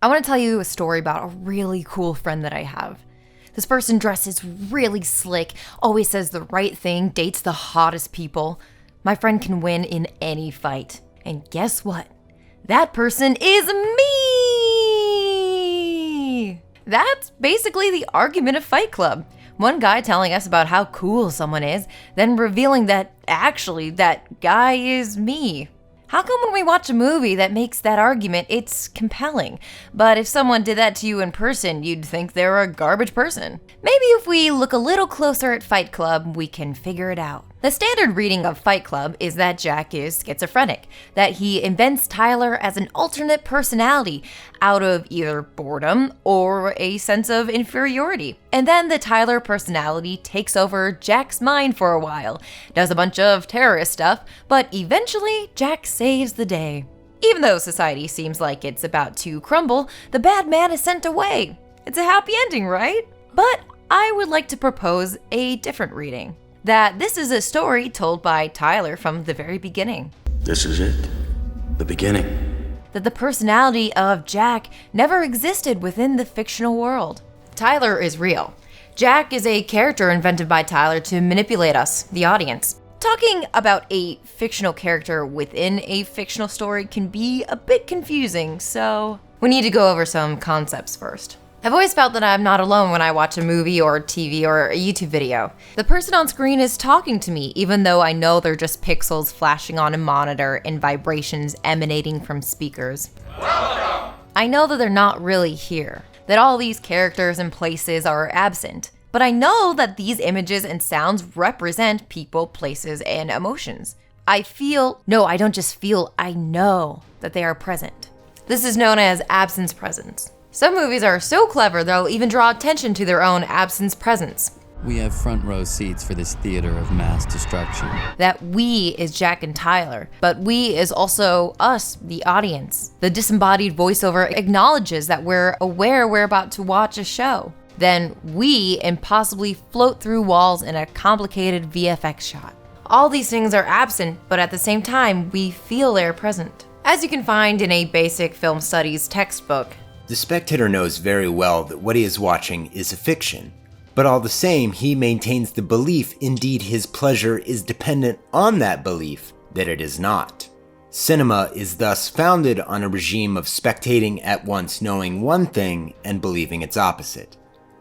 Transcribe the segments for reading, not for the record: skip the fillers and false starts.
I want to tell you a story about a really cool friend that I have. This person dresses really slick, always says the right thing, dates the hottest people. My friend can win in any fight. And guess what? That person is me! That's basically the argument of Fight Club. One guy telling us about how cool someone is, then revealing that actually that guy is me. How come when we watch a movie that makes that argument, it's compelling? But if someone did that to you in person, you'd think they're a garbage person. Maybe if we look a little closer at Fight Club, we can figure it out. The standard reading of Fight Club is that Jack is schizophrenic, that he invents Tyler as an alternate personality out of either boredom or a sense of inferiority. And then the Tyler personality takes over Jack's mind for a while, does a bunch of terrorist stuff, but eventually Jack saves the day. Even though society seems like it's about to crumble, the bad man is sent away. It's a happy ending, right? But I would like to propose a different reading. That this is a story told by Tyler from the very beginning. This is it. The beginning. That the personality of Jack never existed within the fictional world. Tyler is real. Jack is a character invented by Tyler to manipulate us, the audience. Talking about a fictional character within a fictional story can be a bit confusing, so we need to go over some concepts first. I've always felt that I'm not alone when I watch a movie or TV or a YouTube video. The person on screen is talking to me, even though I know they're just pixels flashing on a monitor and vibrations emanating from speakers. Welcome! I know that they're not really here, that all these characters and places are absent. But I know that these images and sounds represent people, places, and emotions. I don't just feel, I know that they are present. This is known as absence presence. Some movies are so clever they'll even draw attention to their own absence presence. We have front row seats for this theater of mass destruction. That we is Jack and Tyler, but we is also us, the audience. The disembodied voiceover acknowledges that we're aware we're about to watch a show. Then we impossibly float through walls in a complicated VFX shot. All these things are absent, but at the same time, we feel they're present. As you can find in a basic film studies textbook, the spectator knows very well that what he is watching is a fiction, but all the same, he maintains the belief, indeed his pleasure is dependent on that belief, that it is not. Cinema is thus founded on a regime of spectating at once knowing one thing and believing its opposite,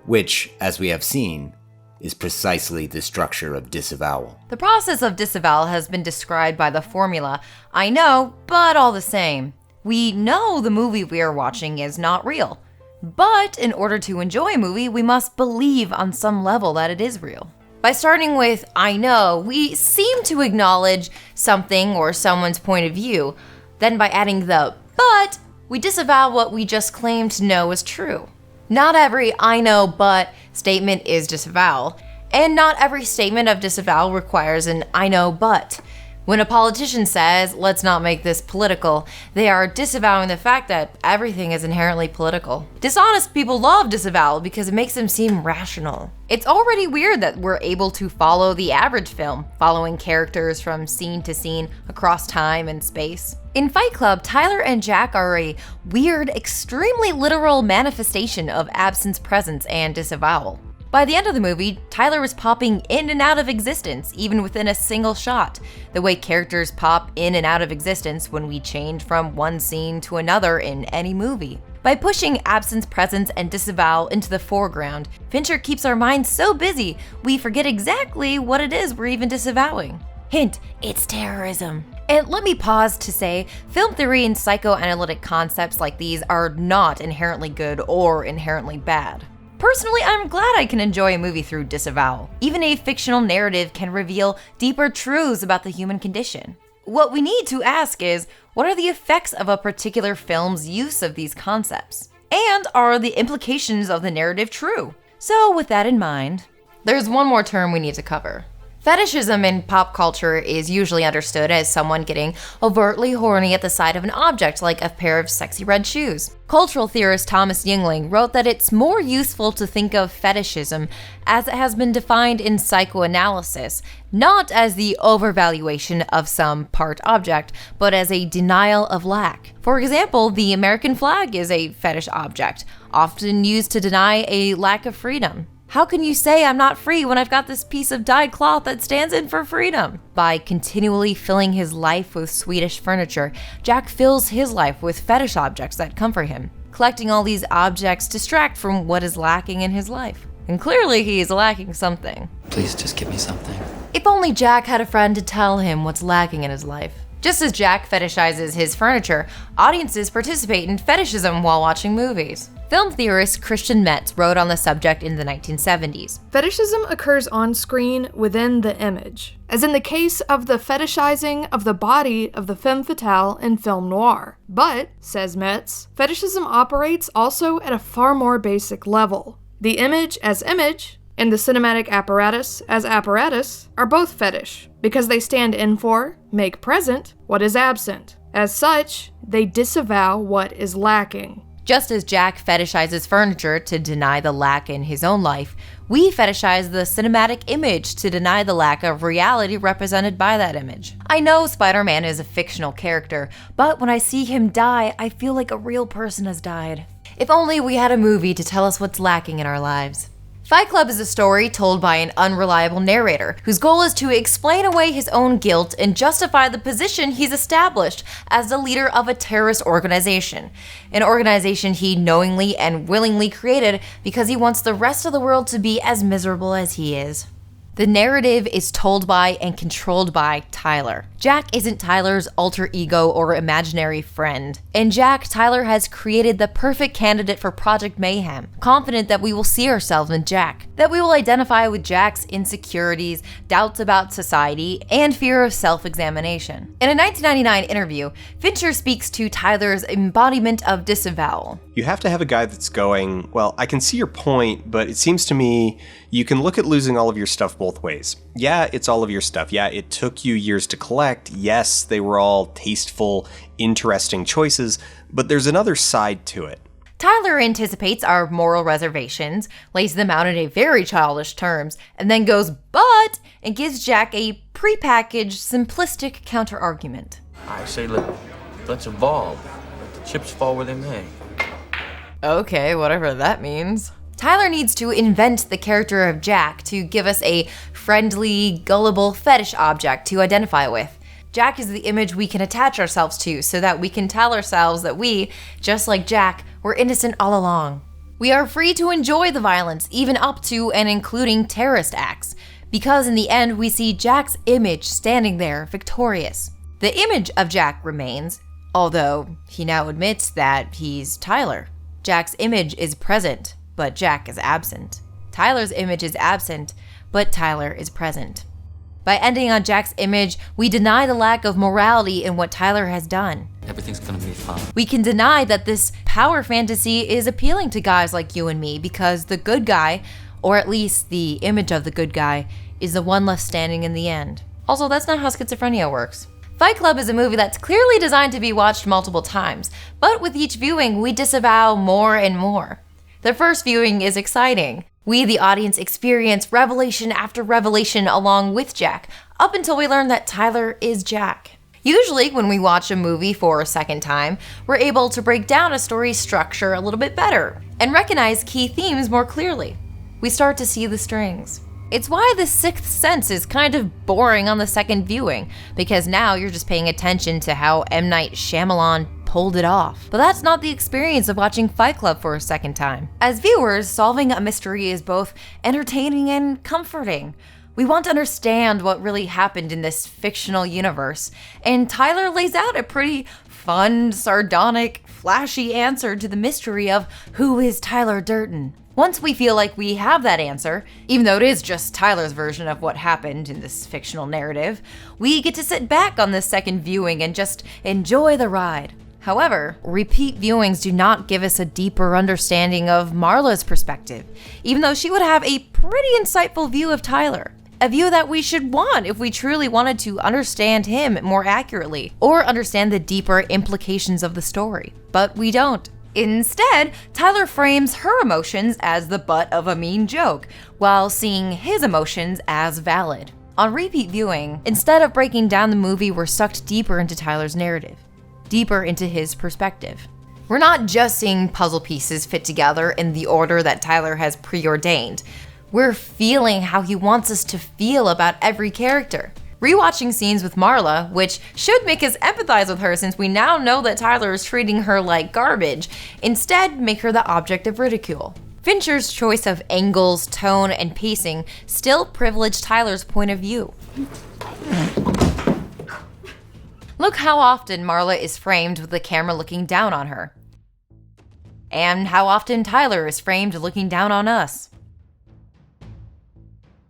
which, as we have seen, is precisely the structure of disavowal. The process of disavowal has been described by the formula, I know, but all the same. We know the movie we are watching is not real, but in order to enjoy a movie, we must believe on some level that it is real. By starting with I know, we seem to acknowledge something or someone's point of view. Then by adding the but, we disavow what we just claimed to know is true. Not every I know but statement is disavowal, and not every statement of disavowal requires an I know but. When a politician says, let's not make this political, they are disavowing the fact that everything is inherently political. Dishonest people love disavowal because it makes them seem rational. It's already weird that we're able to follow the average film, following characters from scene to scene across time and space. In Fight Club, Tyler and Jack are a weird, extremely literal manifestation of absence, presence, and disavowal. By the end of the movie, Tyler is popping in and out of existence, even within a single shot, the way characters pop in and out of existence when we change from one scene to another in any movie. By pushing absence, presence, and disavowal into the foreground, Fincher keeps our minds so busy we forget exactly what it is we're even disavowing. Hint, it's terrorism. And let me pause to say, film theory and psychoanalytic concepts like these are not inherently good or inherently bad. Personally, I'm glad I can enjoy a movie through disavowal. Even a fictional narrative can reveal deeper truths about the human condition. What we need to ask is, what are the effects of a particular film's use of these concepts? And are the implications of the narrative true? So with that in mind, there's one more term we need to cover. Fetishism in pop culture is usually understood as someone getting overtly horny at the sight of an object like a pair of sexy red shoes. Cultural theorist Thomas Jüngling wrote that it's more useful to think of fetishism as it has been defined in psychoanalysis, not as the overvaluation of some part object, but as a denial of lack. For example, the American flag is a fetish object, often used to deny a lack of freedom. How can you say I'm not free when I've got this piece of dyed cloth that stands in for freedom? By continually filling his life with Swedish furniture, Jack fills his life with fetish objects that comfort him. Collecting all these objects distract from what is lacking in his life. And clearly he is lacking something. Please just give me something. If only Jack had a friend to tell him what's lacking in his life. Just as Jack fetishizes his furniture, audiences participate in fetishism while watching movies. Film theorist Christian Metz wrote on the subject in the 1970s. Fetishism occurs on screen within the image, as in the case of the fetishizing of the body of the femme fatale in film noir. But, says Metz, fetishism operates also at a far more basic level. The image as image, and the cinematic apparatus as apparatus, are both fetish, because they stand in for, make present, what is absent. As such, they disavow what is lacking. Just as Jack fetishizes furniture to deny the lack in his own life, we fetishize the cinematic image to deny the lack of reality represented by that image. I know Spider-Man is a fictional character, but when I see him die, I feel like a real person has died. If only we had a movie to tell us what's lacking in our lives. Fight Club is a story told by an unreliable narrator whose goal is to explain away his own guilt and justify the position he's established as the leader of a terrorist organization. An organization he knowingly and willingly created because he wants the rest of the world to be as miserable as he is. The narrative is told by and controlled by Tyler. Jack isn't Tyler's alter ego or imaginary friend. In Jack, Tyler has created the perfect candidate for Project Mayhem, confident that we will see ourselves in Jack, that we will identify with Jack's insecurities, doubts about society, and fear of self-examination. In a 1999 interview, Fincher speaks to Tyler's embodiment of disavowal. You have to have a guy that's going, well, I can see your point, but it seems to me you can look at losing all of your stuff both ways. Yeah, it's all of your stuff. Yeah, it took you years to collect. Yes, they were all tasteful, interesting choices, but there's another side to it. Tyler anticipates our moral reservations, lays them out in a very childish terms, and then goes, but, and gives Jack a prepackaged, simplistic counter-argument. I say let's evolve. Let the chips fall where they may. Okay, whatever that means. Tyler needs to invent the character of Jack to give us a friendly, gullible fetish object to identify with. Jack is the image we can attach ourselves to so that we can tell ourselves that we, just like Jack, were innocent all along. We are free to enjoy the violence, even up to and including terrorist acts, because in the end we see Jack's image standing there victorious. The image of Jack remains, although he now admits that he's Tyler. Jack's image is present, but Jack is absent. Tyler's image is absent, but Tyler is present. By ending on Jack's image, we deny the lack of morality in what Tyler has done. Everything's gonna be fine. We can deny that this power fantasy is appealing to guys like you and me because the good guy, or at least the image of the good guy, is the one left standing in the end. Also, that's not how schizophrenia works. Fight Club is a movie that's clearly designed to be watched multiple times, but with each viewing, we disavow more and more. The first viewing is exciting. We, the audience, experience revelation after revelation along with Jack, up until we learn that Tyler is Jack. Usually, when we watch a movie for a second time, we're able to break down a story's structure a little bit better and recognize key themes more clearly. We start to see the strings. It's why The Sixth Sense is kind of boring on the second viewing, because now you're just paying attention to how M. Night Shyamalan pulled it off. But that's not the experience of watching Fight Club for a second time. As viewers, solving a mystery is both entertaining and comforting. We want to understand what really happened in this fictional universe, and Tyler lays out a pretty fun, sardonic, flashy answer to the mystery of who is Tyler Durden. Once we feel like we have that answer, even though it is just Tyler's version of what happened in this fictional narrative, we get to sit back on this second viewing and just enjoy the ride. However, repeat viewings do not give us a deeper understanding of Marla's perspective, even though she would have a pretty insightful view of Tyler. A view that we should want if we truly wanted to understand him more accurately, or understand the deeper implications of the story. But we don't. Instead, Tyler frames her emotions as the butt of a mean joke, while seeing his emotions as valid. On repeat viewing, instead of breaking down the movie, we're sucked deeper into Tyler's narrative, deeper into his perspective. We're not just seeing puzzle pieces fit together in the order that Tyler has preordained. We're feeling how he wants us to feel about every character. Rewatching scenes with Marla, which should make us empathize with her since we now know that Tyler is treating her like garbage, instead make her the object of ridicule. Fincher's choice of angles, tone, and pacing still privilege Tyler's point of view. Look how often Marla is framed with the camera looking down on her. And how often Tyler is framed looking down on us.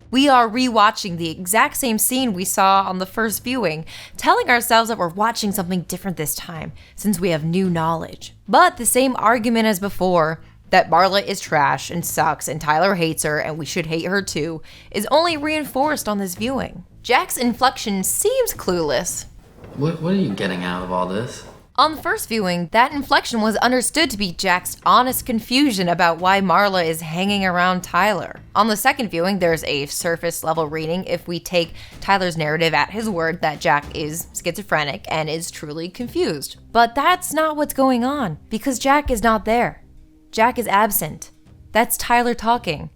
We are rewatching the exact same scene we saw on the first viewing, telling ourselves that we're watching something different this time, since we have new knowledge. But the same argument as before, that Marla is trash and sucks and Tyler hates her and we should hate her too, is only reinforced on this viewing. Jack's inflection seems clueless. What are you getting out of all this? On the first viewing, that inflection was understood to be Jack's honest confusion about why Marla is hanging around Tyler. On the second viewing, there's a surface level reading if we take Tyler's narrative at his word that Jack is schizophrenic and is truly confused. But that's not what's going on, because Jack is not there. Jack is absent. That's Tyler talking.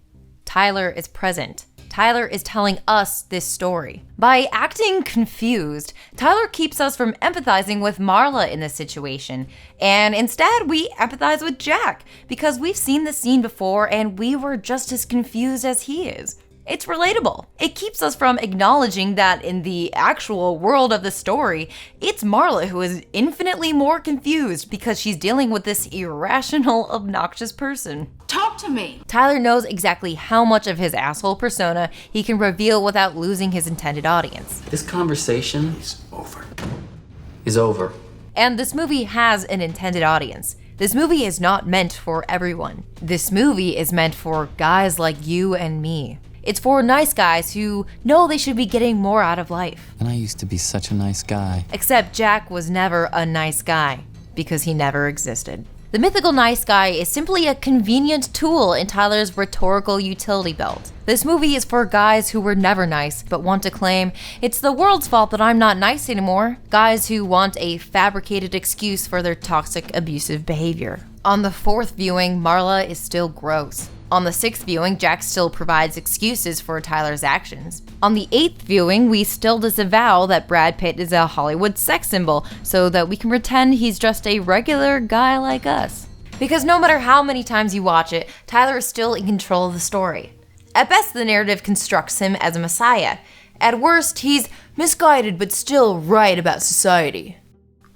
Tyler is present. Tyler is telling us this story. By acting confused, Tyler keeps us from empathizing with Marla in this situation, and instead we empathize with Jack because we've seen the scene before and we were just as confused as he is. It's relatable. It keeps us from acknowledging that in the actual world of the story, it's Marla who is infinitely more confused because she's dealing with this irrational, obnoxious person. Talk to me! Tyler knows exactly how much of his asshole persona he can reveal without losing his intended audience. This conversation is over. And this movie has an intended audience. This movie is not meant for everyone. This movie is meant for guys like you and me. It's for nice guys who know they should be getting more out of life. And I used to be such a nice guy. Except Jack was never a nice guy, because he never existed. The mythical nice guy is simply a convenient tool in Tyler's rhetorical utility belt. This movie is for guys who were never nice, but want to claim, it's the world's fault that I'm not nice anymore. Guys who want a fabricated excuse for their toxic, abusive behavior. On the fourth viewing, Marla is still gross. On the sixth viewing, Jack still provides excuses for Tyler's actions. On the eighth viewing, we still disavow that Brad Pitt is a Hollywood sex symbol so that we can pretend he's just a regular guy like us. Because no matter how many times you watch it, Tyler is still in control of the story. At best, the narrative constructs him as a messiah. At worst, he's misguided but still right about society.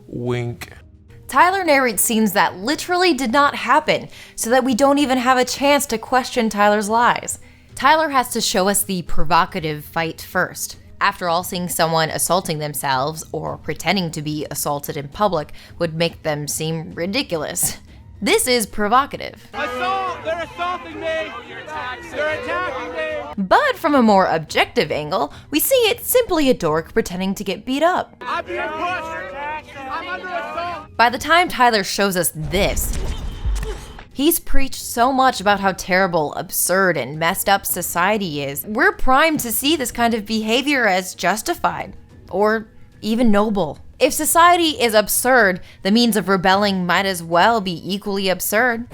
Wink. Tyler narrates scenes that literally did not happen, so that we don't even have a chance to question Tyler's lies. Tyler has to show us the provocative fight first. After all, seeing someone assaulting themselves or pretending to be assaulted in public would make them seem ridiculous. This is provocative. Assault! They're assaulting me! They're attacking me! But from a more objective angle, we see it's simply a dork pretending to get beat up. I'm being pushed! I'm under assault! By the time Tyler shows us this, he's preached so much about how terrible, absurd, and messed up society is. We're primed to see this kind of behavior as justified, or even noble. If society is absurd, the means of rebelling might as well be equally absurd.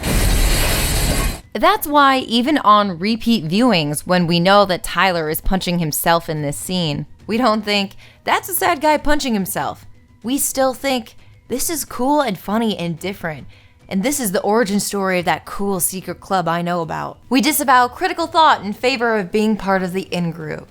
That's why even on repeat viewings, when we know that Tyler is punching himself in this scene, we don't think, that's a sad guy punching himself. We still think, this is cool and funny and different. And this is the origin story of that cool secret club I know about. We disavow critical thought in favor of being part of the in-group.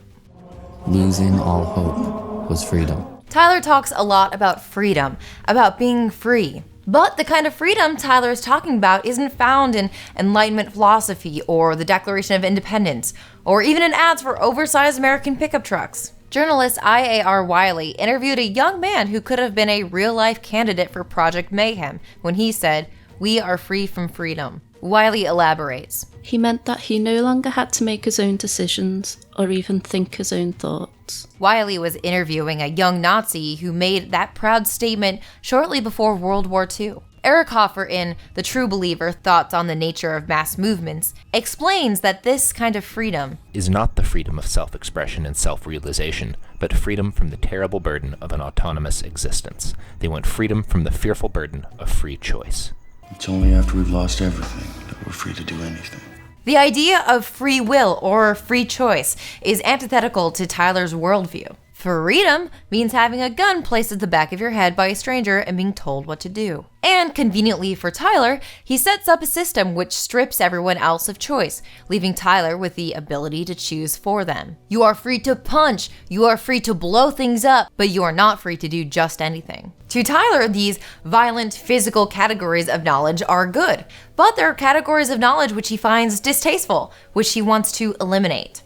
Losing all hope was freedom. Tyler talks a lot about freedom, about being free. But the kind of freedom Tyler is talking about isn't found in Enlightenment philosophy or the Declaration of Independence, or even in ads for oversized American pickup trucks. Journalist I.A.R. Wylie interviewed a young man who could have been a real-life candidate for Project Mayhem when he said, "We are free from freedom." Wylie elaborates. He meant that he no longer had to make his own decisions or even think his own thoughts. Wylie was interviewing a young Nazi who made that proud statement shortly before World War II. Eric Hoffer in The True Believer, Thoughts on the Nature of Mass Movements, explains that this kind of freedom is not the freedom of self-expression and self-realization, but freedom from the terrible burden of an autonomous existence. They want freedom from the fearful burden of free choice. It's only after we've lost everything that we're free to do anything. The idea of free will or free choice is antithetical to Tyler's worldview. Freedom means having a gun placed at the back of your head by a stranger and being told what to do. And conveniently for Tyler, he sets up a system which strips everyone else of choice, leaving Tyler with the ability to choose for them. You are free to punch, you are free to blow things up, but you are not free to do just anything. To Tyler, these violent, physical categories of knowledge are good, but there are categories of knowledge which he finds distasteful, which he wants to eliminate.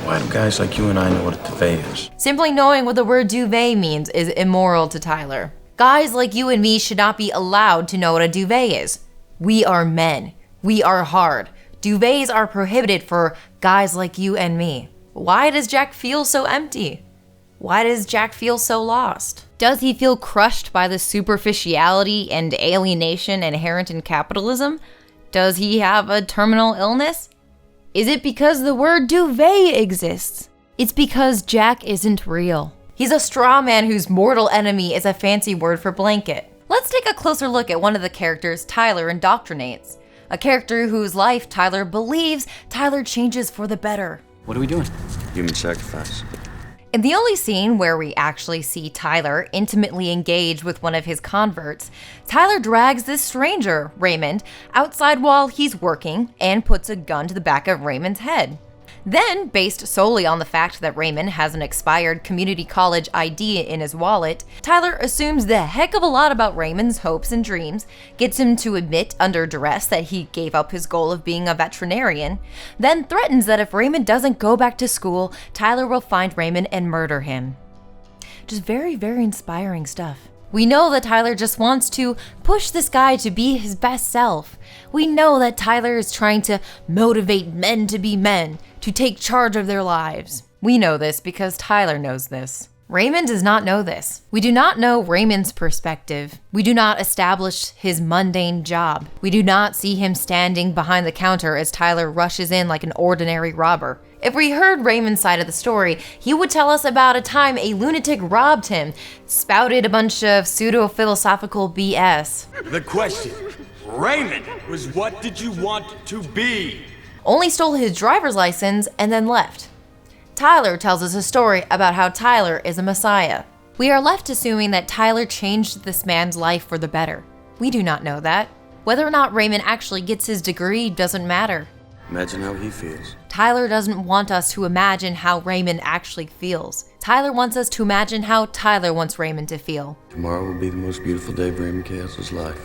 Why do guys like you and I know what a duvet is? Simply knowing what the word duvet means is immoral to Tyler. Guys like you and me should not be allowed to know what a duvet is. We are men. We are hard. Duvets are prohibited for guys like you and me. Why does Jack feel so empty? Why does Jack feel so lost? Does he feel crushed by the superficiality and alienation inherent in capitalism? Does he have a terminal illness? Is it because the word duvet exists? It's because Jack isn't real. He's a straw man whose mortal enemy is a fancy word for blanket. Let's take a closer look at one of the characters Tyler indoctrinates. A character whose life Tyler believes Tyler changes for the better. What are we doing? Human sacrifice. In the only scene where we actually see Tyler intimately engage with one of his converts, Tyler drags this stranger, Raymond, outside while he's working and puts a gun to the back of Raymond's head. Then, based solely on the fact that Raymond has an expired community college ID in his wallet, Tyler assumes the heck of a lot about Raymond's hopes and dreams, gets him to admit under duress that he gave up his goal of being a veterinarian, then threatens that if Raymond doesn't go back to school, Tyler will find Raymond and murder him. Just very, very inspiring stuff. We know that Tyler just wants to push this guy to be his best self. We know that Tyler is trying to motivate men to be men, to take charge of their lives. We know this because Tyler knows this. Raymond does not know this. We do not know Raymond's perspective. We do not establish his mundane job. We do not see him standing behind the counter as Tyler rushes in like an ordinary robber. If we heard Raymond's side of the story, he would tell us about a time a lunatic robbed him, spouted a bunch of pseudo-philosophical BS. The question, Raymond, was what did you want to be? Only stole his driver's license and then left. Tyler tells us a story about how Tyler is a messiah. We are left assuming that Tyler changed this man's life for the better. We do not know that. Whether or not Raymond actually gets his degree doesn't matter. Imagine how he feels. Tyler doesn't want us to imagine how Raymond actually feels. Tyler wants us to imagine how Tyler wants Raymond to feel. Tomorrow will be the most beautiful day of Raymond Chaos's life.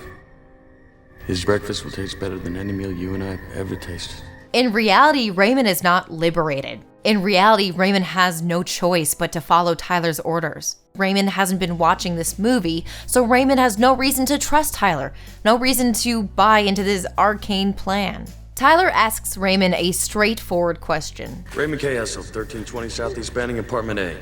His breakfast will taste better than any meal you and I ever tasted. In reality, Raymond is not liberated. In reality, Raymond has no choice but to follow Tyler's orders. Raymond hasn't been watching this movie, so Raymond has no reason to trust Tyler, no reason to buy into this arcane plan. Tyler asks Raymond a straightforward question. Raymond Chaos, 1320 Southeast Banning, Apartment A.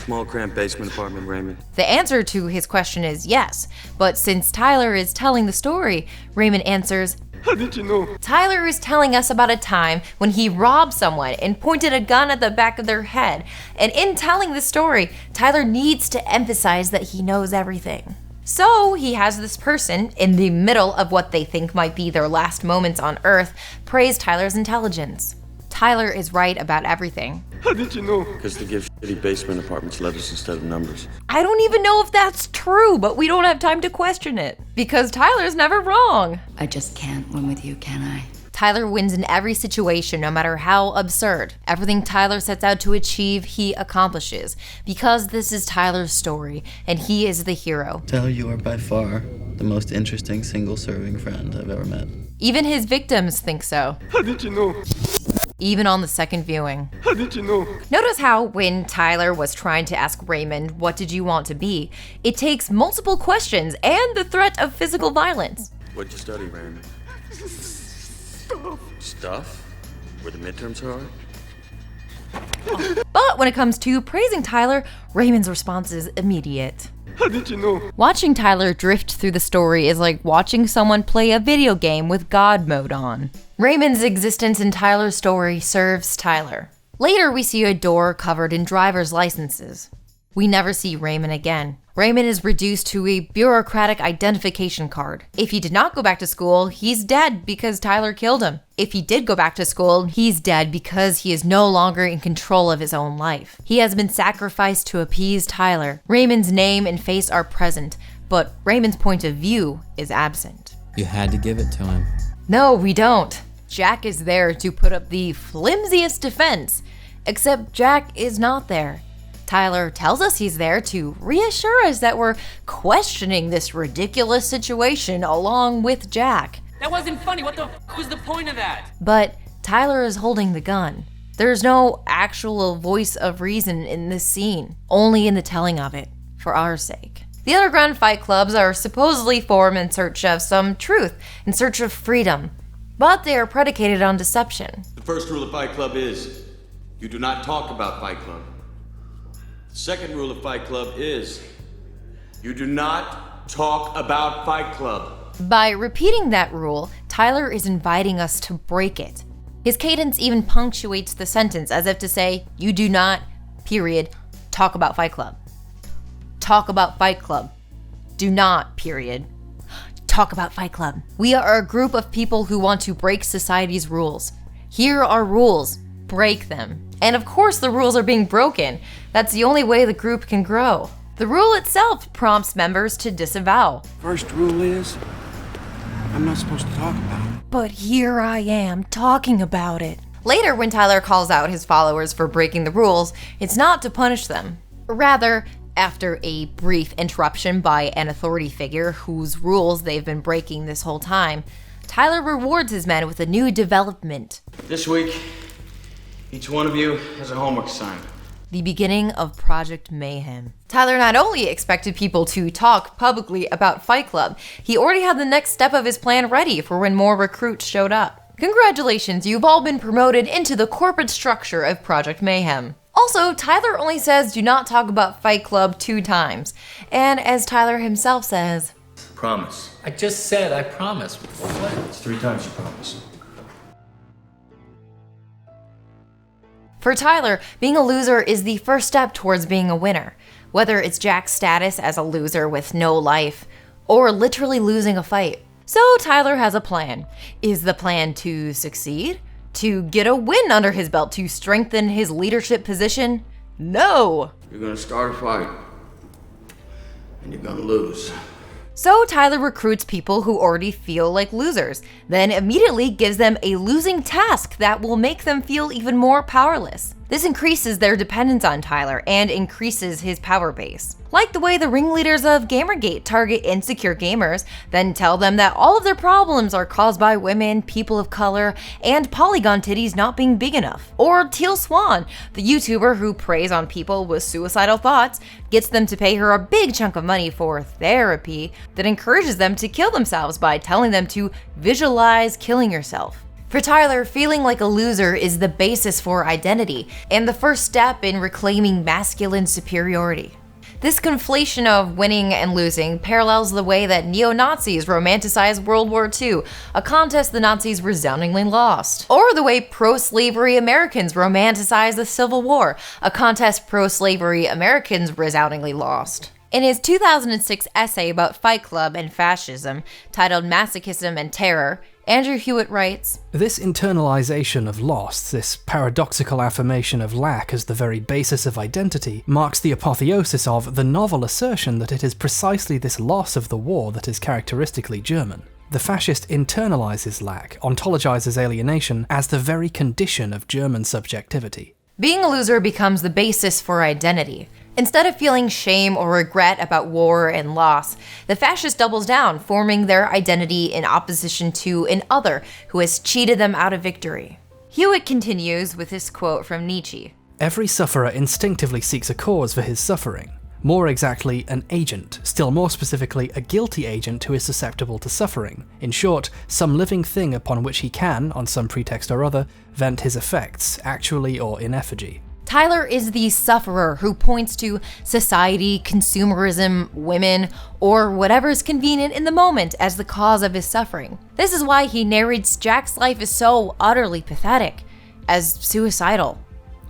Small, cramped basement apartment, Raymond. The answer to his question is yes, but since Tyler is telling the story, Raymond answers, How did you know? Tyler is telling us about a time when he robbed someone and pointed a gun at the back of their head. And in telling the story, Tyler needs to emphasize that he knows everything. So he has this person, in the middle of what they think might be their last moments on Earth, praise Tyler's intelligence. Tyler is right about everything. How did you know? Because they give shitty basement apartments letters instead of numbers. I don't even know if that's true, but we don't have time to question it. Because Tyler's never wrong. I just can't win with you, can I? Tyler wins in every situation, no matter how absurd. Everything Tyler sets out to achieve, he accomplishes. Because this is Tyler's story, and he is the hero. Tyler, you are by far the most interesting single-serving friend I've ever met. Even his victims think so. How did you know? Even on the second viewing. How did you know? Notice how when Tyler was trying to ask Raymond, what did you want to be, it takes multiple questions and the threat of physical violence. What'd you study, Raymond? Stuff? Were the midterms hard? But when it comes to praising Tyler, Raymond's response is immediate. How did you know? Watching Tyler drift through the story is like watching someone play a video game with God mode on. Raymond's existence in Tyler's story serves Tyler. Later, we see a door covered in driver's licenses. We never see Raymond again. Raymond is reduced to a bureaucratic identification card. If he did not go back to school, he's dead because Tyler killed him. If he did go back to school, he's dead because he is no longer in control of his own life. He has been sacrificed to appease Tyler. Raymond's name and face are present, but Raymond's point of view is absent. You had to give it to him. No, we don't. Jack is there to put up the flimsiest defense, except Jack is not there. Tyler tells us he's there to reassure us that we're questioning this ridiculous situation along with Jack. That wasn't funny. What the f was the point of that? But Tyler is holding the gun. There's no actual voice of reason in this scene, only in the telling of it, for our sake. The underground fight clubs are supposedly formed in search of some truth, in search of freedom, but they are predicated on deception. The first rule of Fight Club is, you do not talk about Fight Club. The second rule of Fight Club is, you do not talk about Fight Club. By repeating that rule, Tyler is inviting us to break it. His cadence even punctuates the sentence as if to say, you do not, period, talk about Fight Club. Talk about Fight Club. Do not, period, talk about Fight Club. We are a group of people who want to break society's rules. Here are rules. Break them. And of course the rules are being broken. That's the only way the group can grow. The rule itself prompts members to disavow. First rule is, I'm not supposed to talk about it. But here I am talking about it. Later, when Tyler calls out his followers for breaking the rules, it's not to punish them. Rather, after a brief interruption by an authority figure whose rules they've been breaking this whole time, Tyler rewards his men with a new development. This week, each one of you has a homework assignment. The beginning of Project Mayhem. Tyler not only expected people to talk publicly about Fight Club, he already had the next step of his plan ready for when more recruits showed up. Congratulations, you've all been promoted into the corporate structure of Project Mayhem. Also, Tyler only says do not talk about Fight Club 2 times. And as Tyler himself says, Promise. I just said I promise. What? It's 3 times you promised. for Tyler, being a loser is the first step towards being a winner. Whether it's Jack's status as a loser with no life, or literally losing a fight. So Tyler has a plan. Is the plan to succeed? To get a win under his belt to strengthen his leadership position? No! You're gonna start a fight, and you're gonna lose. So Tyler recruits people who already feel like losers, then immediately gives them a losing task that will make them feel even more powerless. This increases their dependence on Tyler and increases his power base. Like the way the ringleaders of Gamergate target insecure gamers, then tell them that all of their problems are caused by women, people of color, and polygon titties not being big enough. Or Teal Swan, the YouTuber who preys on people with suicidal thoughts, gets them to pay her a big chunk of money for therapy that encourages them to kill themselves by telling them to visualize killing yourself. For Tyler, feeling like a loser is the basis for identity and the first step in reclaiming masculine superiority. This conflation of winning and losing parallels the way that neo-Nazis romanticized World War II, a contest the Nazis resoundingly lost. Or the way pro-slavery Americans romanticize the Civil War, a contest pro-slavery Americans resoundingly lost. In his 2006 essay about Fight Club and fascism, titled Masochism and Terror, Andrew Hewitt writes, "This internalization of loss, this paradoxical affirmation of lack as the very basis of identity, marks the apotheosis of the novel assertion that it is precisely this loss of the war that is characteristically German. The fascist internalizes lack, ontologizes alienation as the very condition of German subjectivity." Being a loser becomes the basis for identity. Instead of feeling shame or regret about war and loss, the fascist doubles down, forming their identity in opposition to an other who has cheated them out of victory. Hewitt continues with this quote from Nietzsche. "Every sufferer instinctively seeks a cause for his suffering. More exactly, an agent, still more specifically, a guilty agent who is susceptible to suffering. In short, some living thing upon which he can, on some pretext or other, vent his effects, actually or in effigy. Tyler is the sufferer who points to society, consumerism, women, or whatever's convenient in the moment as the cause of his suffering. This is why he narrates Jack's life is so utterly pathetic, as suicidal,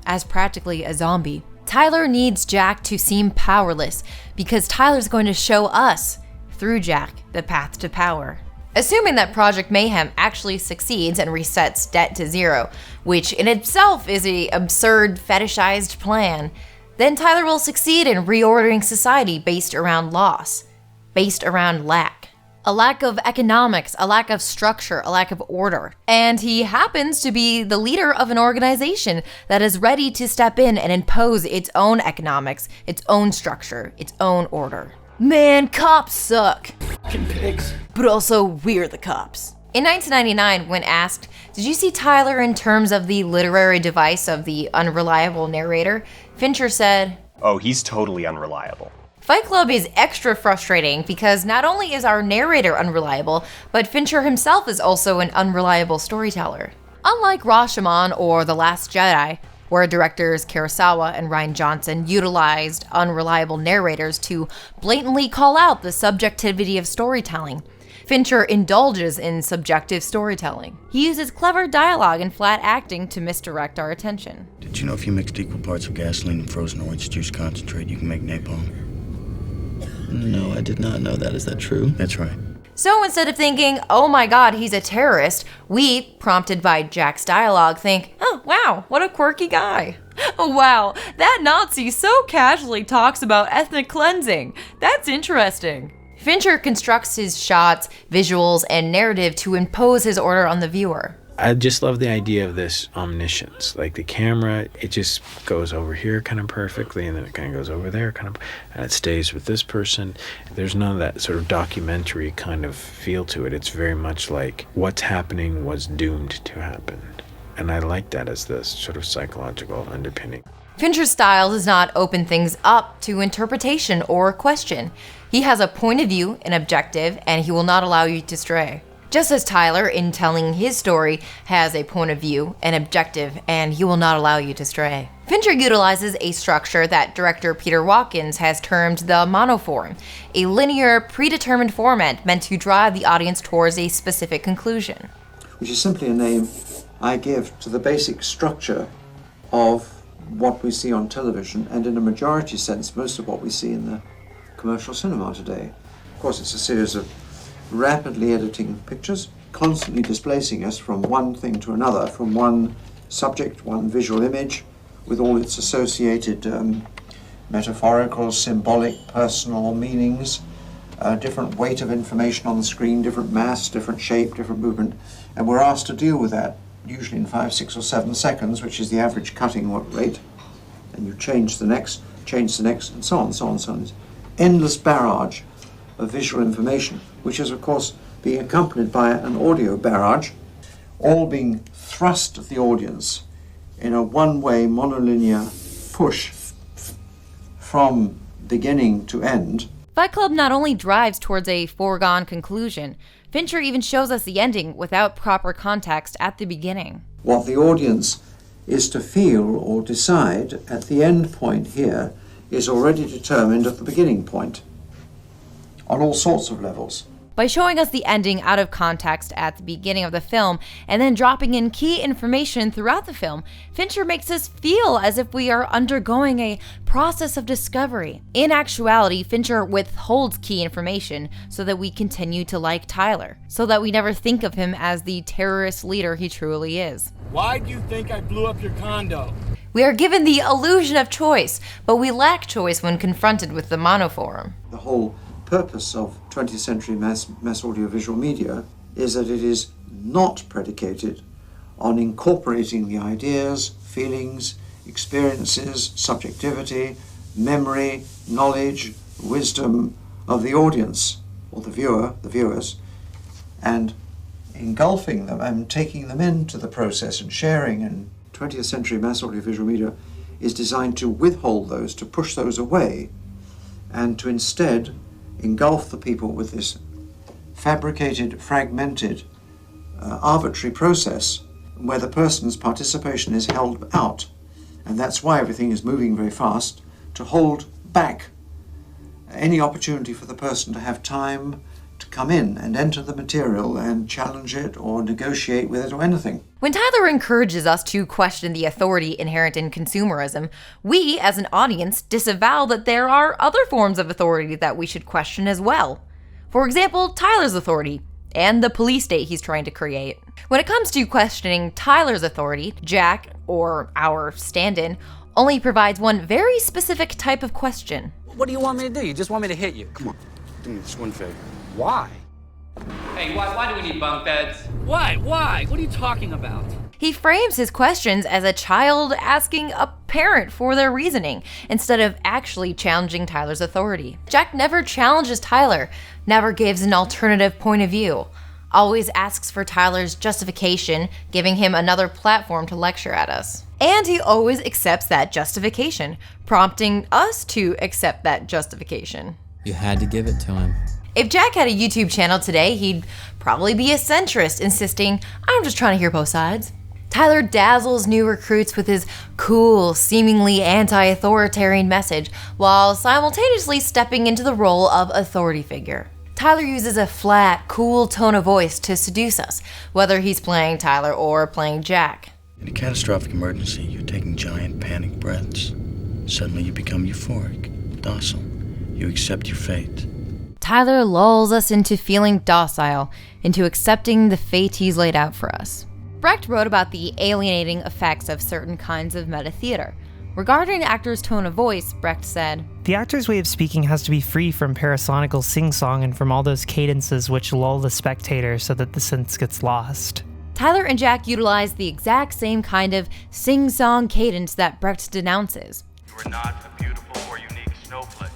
as practically a zombie. Tyler needs Jack to seem powerless because Tyler's going to show us, through Jack, the path to power. Assuming that Project Mayhem actually succeeds and resets debt to zero, which in itself is an absurd fetishized plan, then Tyler will succeed in reordering society based around loss, based around lack. A lack of economics, a lack of structure, a lack of order. And he happens to be the leader of an organization that is ready to step in and impose its own economics, its own structure, its own order. Man, cops suck. Fucking pigs. But also, we're the cops. In 1999, when asked, did you see Tyler in terms of the literary device of the unreliable narrator, Fincher said, "Oh, he's totally unreliable." Fight Club is extra frustrating because not only is our narrator unreliable, but Fincher himself is also an unreliable storyteller. Unlike Rashomon or The Last Jedi, where directors Kurosawa and Rian Johnson utilized unreliable narrators to blatantly call out the subjectivity of storytelling, Fincher indulges in subjective storytelling. He uses clever dialogue and flat acting to misdirect our attention. Did you know if you mixed equal parts of gasoline and frozen orange juice concentrate, you can make napalm? No, I did not know that. Is that true? That's right. So instead of thinking, oh my god, he's a terrorist, we, prompted by Jack's dialogue, think, oh wow, what a quirky guy. Oh wow, that Nazi so casually talks about ethnic cleansing. That's interesting. Fincher constructs his shots, visuals, and narrative to impose his order on the viewer. I just love the idea of this omniscience. Like the camera, it just goes over here kind of perfectly, and then it kind of goes over there kind of, and it stays with this person. There's none of that sort of documentary kind of feel to it. It's very much like what's happening was doomed to happen. And I like that as the sort of psychological underpinning. Fincher's style does not open things up to interpretation or question. He has a point of view, an objective, and he will not allow you to stray. Just as Tyler, in telling his story, has a point of view, an objective, and he will not allow you to stray. Fincher utilizes a structure that director Peter Watkins has termed the monoform, a linear, predetermined format meant to drive the audience towards a specific conclusion. Which is simply a name I give to the basic structure of what we see on television, and in a majority sense, most of what we see in the commercial cinema today. Of course, it's a series of rapidly editing pictures, constantly displacing us from one thing to another, from one subject, one visual image, with all its associated metaphorical, symbolic, personal meanings, different weight of information on the screen, different mass, different shape, different movement, and we're asked to deal with that, usually in 5, 6, or 7 seconds, which is the average cutting rate, and you change the next, and so on, so on, so on. It's endless barrage of visual information, which is of course being accompanied by an audio barrage, all being thrust at the audience in a one-way monolinear push from beginning to end. Fight Club not only drives towards a foregone conclusion, Fincher even shows us the ending without proper context at the beginning. What the audience is to feel or decide at the end point here is already determined at the beginning point, on all sorts of levels. By showing us the ending out of context at the beginning of the film and then dropping in key information throughout the film, Fincher makes us feel as if we are undergoing a process of discovery. In actuality, Fincher withholds key information so that we continue to like Tyler, so that we never think of him as the terrorist leader he truly is. Why do you think I blew up your condo? We are given the illusion of choice, but we lack choice when confronted with the monoform. The whole purpose of 20th century mass audiovisual media is that it is not predicated on incorporating the ideas, feelings, experiences, subjectivity, memory, knowledge, wisdom of the audience, or the viewers, and engulfing them and taking them into the process and sharing. And 20th century mass audiovisual media is designed to withhold those, to push those away, and to instead engulf the people with this fabricated, fragmented, arbitrary process where the person's participation is held out. And that's why everything is moving very fast, to hold back any opportunity for the person to have time to come in and enter the material and challenge it or negotiate with it or anything. When Tyler encourages us to question the authority inherent in consumerism, we, as an audience, disavow that there are other forms of authority that we should question as well. For example, Tyler's authority, and the police state he's trying to create. When it comes to questioning Tyler's authority, Jack, or our stand-in, only provides one very specific type of question. What do you want me to do? You just want me to hit you? Come on, do me this one favor. Why? Hey, why do we need bunk beds? Why? What are you talking about? He frames his questions as a child asking a parent for their reasoning, instead of actually challenging Tyler's authority. Jack never challenges Tyler, never gives an alternative point of view, always asks for Tyler's justification, giving him another platform to lecture at us. And he always accepts that justification, prompting us to accept that justification. You had to give it to him. If Jack had a YouTube channel today, he'd probably be a centrist, insisting, I'm just trying to hear both sides. Tyler dazzles new recruits with his cool, seemingly anti-authoritarian message, while simultaneously stepping into the role of authority figure. Tyler uses a flat, cool tone of voice to seduce us, whether he's playing Tyler or playing Jack. In a catastrophic emergency, you're taking giant panic breaths. Suddenly you become euphoric, docile. You accept your fate. Tyler lulls us into feeling docile, into accepting the fate he's laid out for us. Brecht wrote about the alienating effects of certain kinds of meta-theater. Regarding actors' tone of voice, Brecht said, "The actor's way of speaking has to be free from parasonical sing-song and from all those cadences which lull the spectator so that the sense gets lost." Tyler and Jack utilized the exact same kind of sing-song cadence that Brecht denounces. You are not a beautiful or unique snowflake.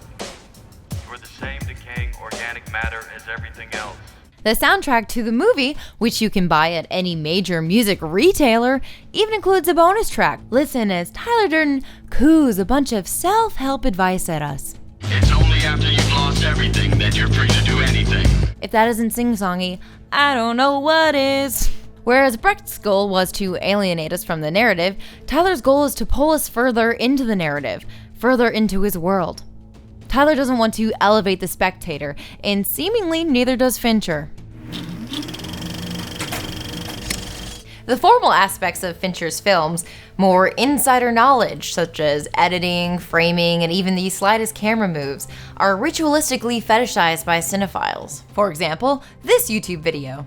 You are the same decaying organic matter as everything else. The soundtrack to the movie, which you can buy at any major music retailer, even includes a bonus track. Listen as Tyler Durden coos a bunch of self-help advice at us. It's only after you've lost everything that you're free to do anything. If that isn't sing-songy, I don't know what is. Whereas Brecht's goal was to alienate us from the narrative, Tyler's goal is to pull us further into the narrative, further into his world. Tyler doesn't want to elevate the spectator, and seemingly neither does Fincher. The formal aspects of Fincher's films, more insider knowledge, such as editing, framing, and even the slightest camera moves, are ritualistically fetishized by cinephiles. For example, this YouTube video.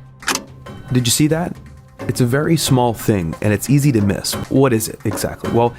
Did you see that? It's a very small thing, and it's easy to miss. What is it exactly? Well,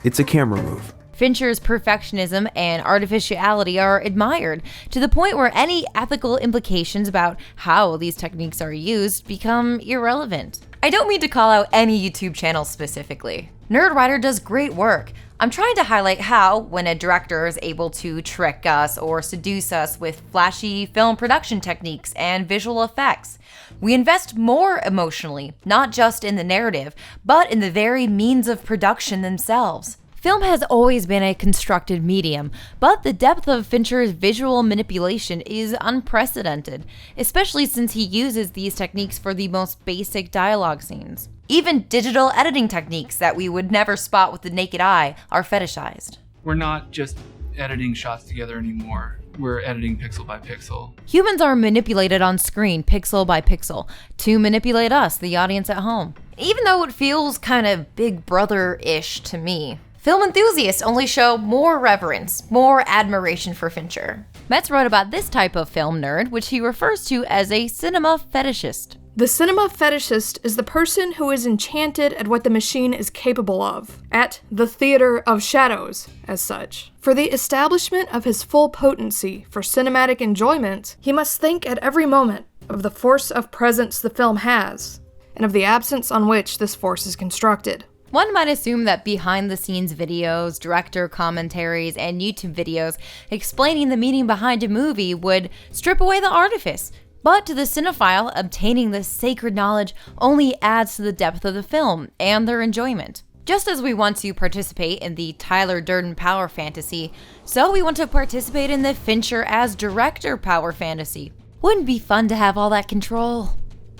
it's a camera move. Fincher's perfectionism and artificiality are admired, to the point where any ethical implications about how these techniques are used become irrelevant. I don't mean to call out any YouTube channel specifically. Nerdwriter does great work. I'm trying to highlight how, when a director is able to trick us or seduce us with flashy film production techniques and visual effects, we invest more emotionally, not just in the narrative, but in the very means of production themselves. Film has always been a constructed medium, but the depth of Fincher's visual manipulation is unprecedented, especially since he uses these techniques for the most basic dialogue scenes. Even digital editing techniques that we would never spot with the naked eye are fetishized. We're not just editing shots together anymore. We're editing pixel by pixel. Humans are manipulated on screen pixel by pixel to manipulate us, the audience at home. Even though it feels kind of Big Brother-ish to me, film enthusiasts only show more reverence, more admiration for Fincher. Metz wrote about this type of film nerd, which he refers to as a cinema fetishist. The cinema fetishist is the person who is enchanted at what the machine is capable of, at the theater of shadows, as such. For the establishment of his full potency for cinematic enjoyment, he must think at every moment of the force of presence the film has, and of the absence on which this force is constructed. One might assume that behind-the-scenes videos, director commentaries, and YouTube videos explaining the meaning behind a movie would strip away the artifice. But to the cinephile, obtaining this sacred knowledge only adds to the depth of the film and their enjoyment. Just as we want to participate in the Tyler Durden power fantasy, so we want to participate in the Fincher as director power fantasy. Wouldn't it be fun to have all that control?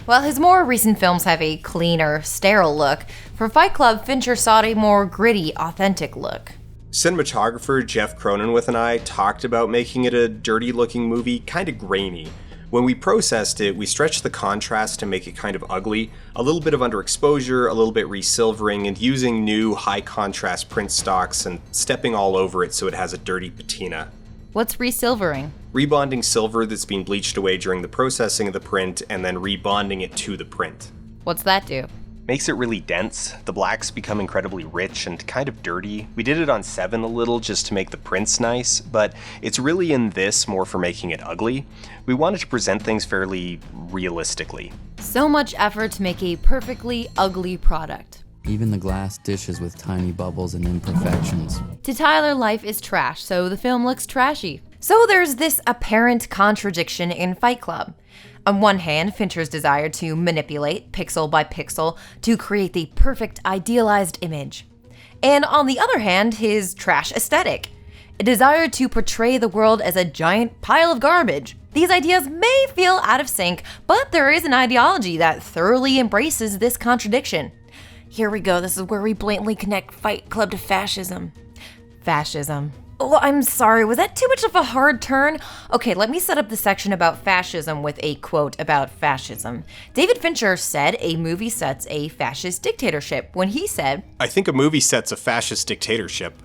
While his more recent films have a cleaner, sterile look, for Fight Club, Fincher sought a more gritty, authentic look. Cinematographer Jeff Cronenwith and I talked about making it a dirty-looking movie, kind of grainy. When we processed it, we stretched the contrast to make it kind of ugly, a little bit of underexposure, a little bit resilvering, and using new high-contrast print stocks and stepping all over it so it has a dirty patina. What's resilvering? Rebonding silver that's been bleached away during the processing of the print and then rebonding it to the print. What's that do? Makes it really dense. The blacks become incredibly rich and kind of dirty. We did it on 7 a little just to make the prints nice, but it's really in this more for making it ugly. We wanted to present things fairly realistically. So much effort to make a perfectly ugly product. Even the glass dishes with tiny bubbles and imperfections. To Tyler, life is trash, so the film looks trashy. So there's this apparent contradiction in Fight Club. On one hand, Fincher's desire to manipulate, pixel by pixel, to create the perfect idealized image. And on the other hand, his trash aesthetic. A desire to portray the world as a giant pile of garbage. These ideas may feel out of sync, but there is an ideology that thoroughly embraces this contradiction. Here we go, this is where we blatantly connect Fight Club to fascism. Fascism. Oh, I'm sorry, was that too much of a hard turn? Okay, let me set up the section about fascism with a quote about fascism. David Fincher said a movie sets a fascist dictatorship when he said, I think a movie sets a fascist dictatorship.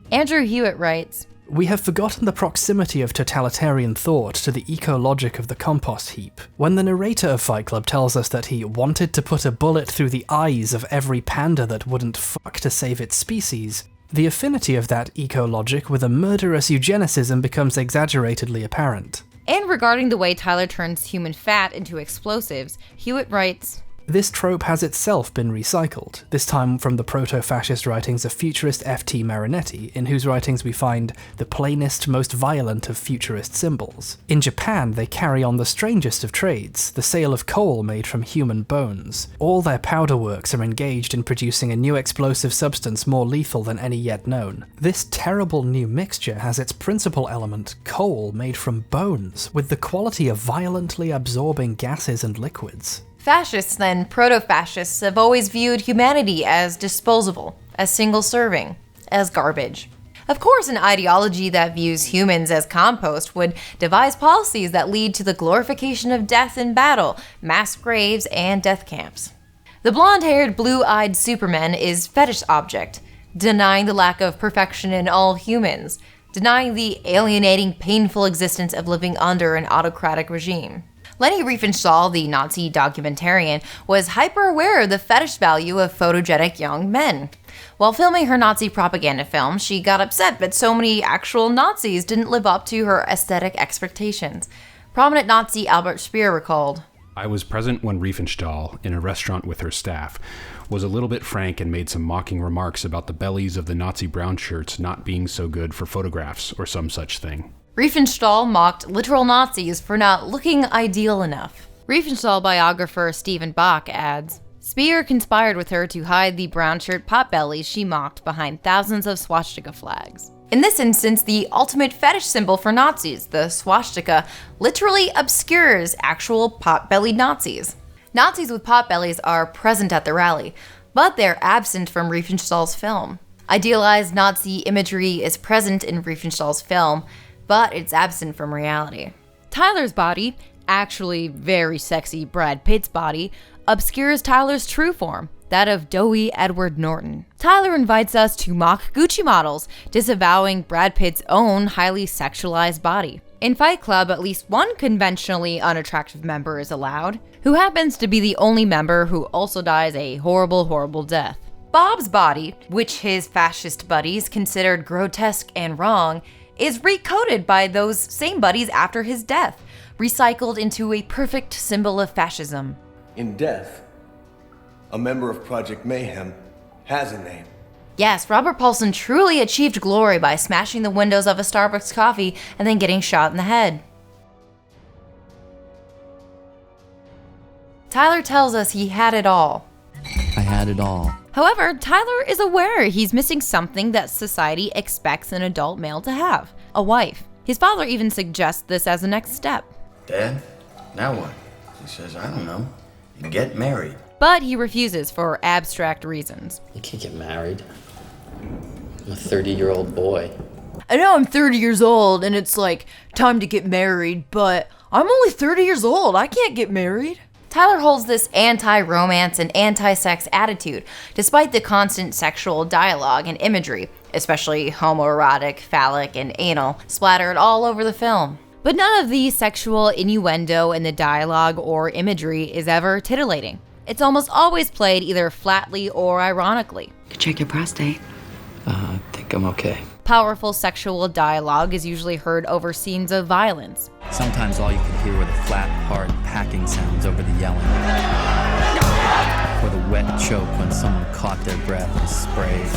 Andrew Hewitt writes, We have forgotten the proximity of totalitarian thought to the eco-logic of the compost heap. When the narrator of Fight Club tells us that he wanted to put a bullet through the eyes of every panda that wouldn't fuck to save its species, the affinity of that eco-logic with a murderous eugenicism becomes exaggeratedly apparent. And regarding the way Tyler turns human fat into explosives, Hewitt writes, This trope has itself been recycled, this time from the proto-fascist writings of futurist F.T. Marinetti, in whose writings we find the plainest, most violent of futurist symbols. In Japan, they carry on the strangest of trades, the sale of coal made from human bones. All their powder works are engaged in producing a new explosive substance more lethal than any yet known. This terrible new mixture has its principal element, coal made from bones, with the quality of violently absorbing gases and liquids. Fascists and proto-fascists have always viewed humanity as disposable, as single-serving, as garbage. Of course, an ideology that views humans as compost would devise policies that lead to the glorification of death in battle, mass graves, and death camps. The blonde-haired, blue-eyed Superman is fetish object, denying the lack of perfection in all humans, denying the alienating, painful existence of living under an autocratic regime. Leni Riefenstahl, the Nazi documentarian, was hyper-aware of the fetish value of photogenic young men. While filming her Nazi propaganda film, she got upset that so many actual Nazis didn't live up to her aesthetic expectations. Prominent Nazi Albert Speer recalled, I was present when Riefenstahl, in a restaurant with her staff, was a little bit frank and made some mocking remarks about the bellies of the Nazi brown shirts not being so good for photographs or some such thing. Riefenstahl mocked literal Nazis for not looking ideal enough. Riefenstahl biographer Stephen Bach adds, Speer conspired with her to hide the brown shirt potbellies she mocked behind thousands of swastika flags. In this instance, the ultimate fetish symbol for Nazis, the swastika, literally obscures actual pot-bellied Nazis. Nazis with potbellies are present at the rally, but they're absent from Riefenstahl's film. Idealized Nazi imagery is present in Riefenstahl's film, but it's absent from reality. Tyler's body, actually very sexy Brad Pitt's body, obscures Tyler's true form, that of doughy Edward Norton. Tyler invites us to mock Gucci models, disavowing Brad Pitt's own highly sexualized body. In Fight Club, at least one conventionally unattractive member is allowed, who happens to be the only member who also dies a horrible, horrible death. Bob's body, which his fascist buddies considered grotesque and wrong, is recoded by those same buddies after his death, recycled into a perfect symbol of fascism. In death, a member of Project Mayhem has a name. Yes, Robert Paulson truly achieved glory by smashing the windows of a Starbucks coffee and then getting shot in the head. Tyler tells us he had it all. I had it all. However, Tyler is aware he's missing something that society expects an adult male to have, a wife. His father even suggests this as a next step. Dad, now what? He says, I don't know. You get married. But he refuses for abstract reasons. You can't get married. I'm a 30-year-old boy. I know I'm 30 years old and it's like time to get married, but I'm only 30 years old. I can't get married. Tyler holds this anti-romance and anti-sex attitude, despite the constant sexual dialogue and imagery, especially homoerotic, phallic, and anal, splattered all over the film. But none of the sexual innuendo in the dialogue or imagery is ever titillating. It's almost always played either flatly or ironically. Check your prostate. I think I'm okay. Powerful sexual dialogue is usually heard over scenes of violence. Sometimes all you can hear were the flat, hard packing sounds over the yelling. Or the wet choke when someone caught their breath and sprayed.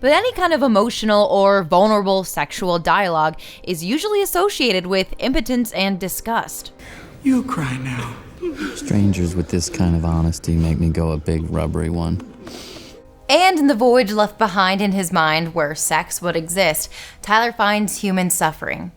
But any kind of emotional or vulnerable sexual dialogue is usually associated with impotence and disgust. You cry now. Strangers with this kind of honesty make me go a big rubbery one. And in the void left behind in his mind where sex would exist, Tyler finds human suffering.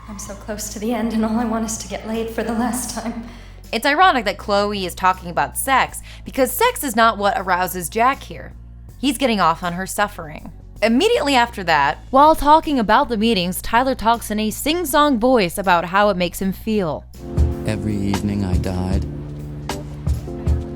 I'm so close to the end and all I want is to get laid for the last time. It's ironic that Chloe is talking about sex because sex is not what arouses Jack here. He's getting off on her suffering. Immediately after that, while talking about the meetings, Tyler talks in a sing-song voice about how it makes him feel. Every evening I died,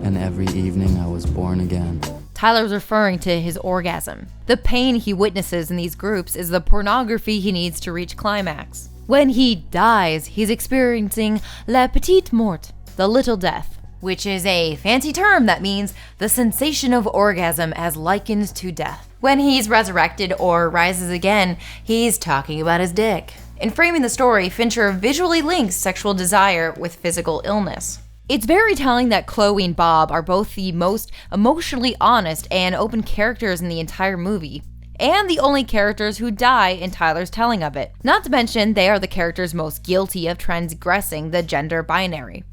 and every evening I was born again. Tyler's referring to his orgasm. The pain he witnesses in these groups is the pornography he needs to reach climax. When he dies, he's experiencing la petite mort, the little death, which is a fancy term that means the sensation of orgasm as likened to death. When he's resurrected or rises again, he's talking about his dick. In framing the story, Fincher visually links sexual desire with physical illness. It's very telling that Chloe and Bob are both the most emotionally honest and open characters in the entire movie, and the only characters who die in Tyler's telling of it. Not to mention, they are the characters most guilty of transgressing the gender binary.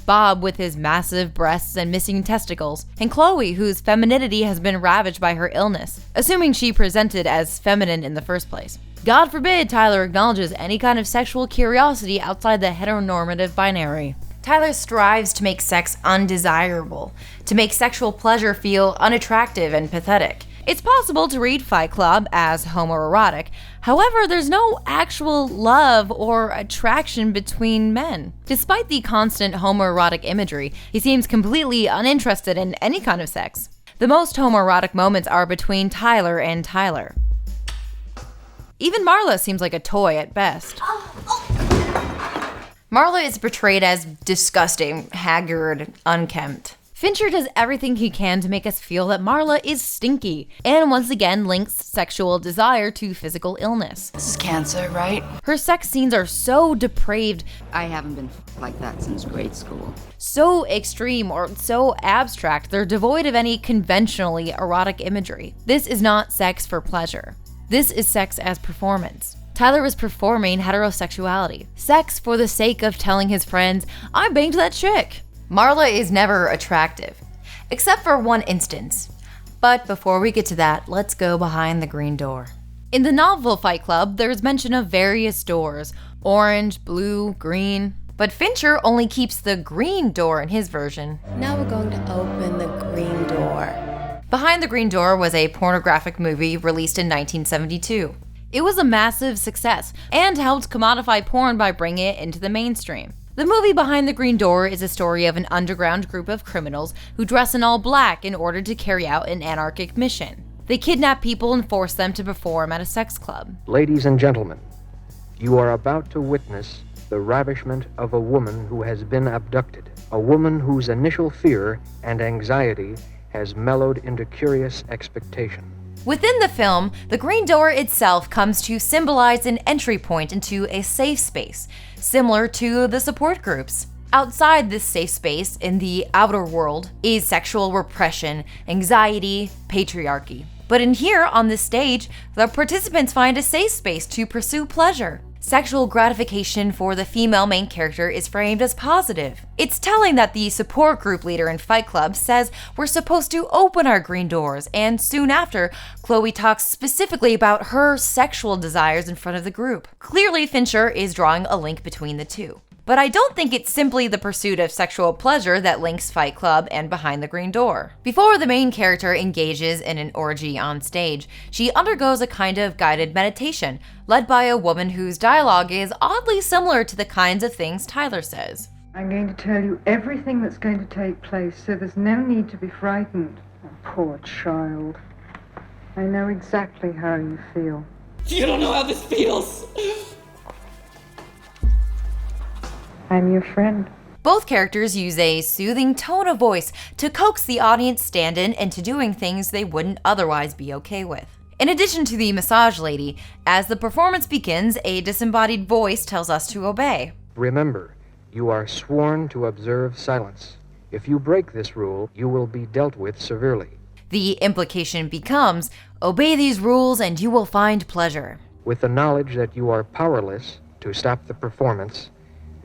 Bob with his massive breasts and missing testicles, and Chloe whose femininity has been ravaged by her illness, assuming she presented as feminine in the first place. God forbid Tyler acknowledges any kind of sexual curiosity outside the heteronormative binary. Tyler strives to make sex undesirable, to make sexual pleasure feel unattractive and pathetic. It's possible to read Fight Club as homoerotic, however, there's no actual love or attraction between men. Despite the constant homoerotic imagery, he seems completely uninterested in any kind of sex. The most homoerotic moments are between Tyler and Tyler. Even Marla seems like a toy at best. Marla is portrayed as disgusting, haggard, unkempt. Fincher does everything he can to make us feel that Marla is stinky, and once again links sexual desire to physical illness. This is cancer, right? Her sex scenes are so depraved. I haven't been like that since grade school. So extreme or so abstract, they're devoid of any conventionally erotic imagery. This is not sex for pleasure. This is sex as performance. Tyler was performing heterosexuality. Sex for the sake of telling his friends, I banged that chick. Marla is never attractive, except for one instance. But before we get to that, let's go behind the green door. In the novel Fight Club, there's mention of various doors, orange, blue, green, but Fincher only keeps the green door in his version. Now we're going to open the green door. Behind the Green Door was a pornographic movie released in 1972. It was a massive success and helped commodify porn by bringing it into the mainstream. The movie Behind the Green Door is a story of an underground group of criminals who dress in all black in order to carry out an anarchic mission. They kidnap people and force them to perform at a sex club. Ladies and gentlemen, you are about to witness the ravishment of a woman who has been abducted. A woman whose initial fear and anxiety has mellowed into curious expectation. Within the film, the green door itself comes to symbolize an entry point into a safe space, similar to the support groups. Outside this safe space, in the outer world, is sexual repression, anxiety, patriarchy. But in here, on this stage, the participants find a safe space to pursue pleasure. Sexual gratification for the female main character is framed as positive. It's telling that the support group leader in Fight Club says we're supposed to open our green doors, and soon after, Chloe talks specifically about her sexual desires in front of the group. Clearly, Fincher is drawing a link between the two. But I don't think it's simply the pursuit of sexual pleasure that links Fight Club and Behind the Green Door. Before the main character engages in an orgy on stage, she undergoes a kind of guided meditation, led by a woman whose dialogue is oddly similar to the kinds of things Tyler says. I'm going to tell you everything that's going to take place, so there's no need to be frightened. Oh, poor child. I know exactly how you feel. You don't know how this feels. I'm your friend. Both characters use a soothing tone of voice to coax the audience stand-in into doing things they wouldn't otherwise be okay with. In addition to the massage lady, as the performance begins, a disembodied voice tells us to obey. Remember, you are sworn to observe silence. If you break this rule, you will be dealt with severely. The implication becomes, obey these rules and you will find pleasure. With the knowledge that you are powerless to stop the performance,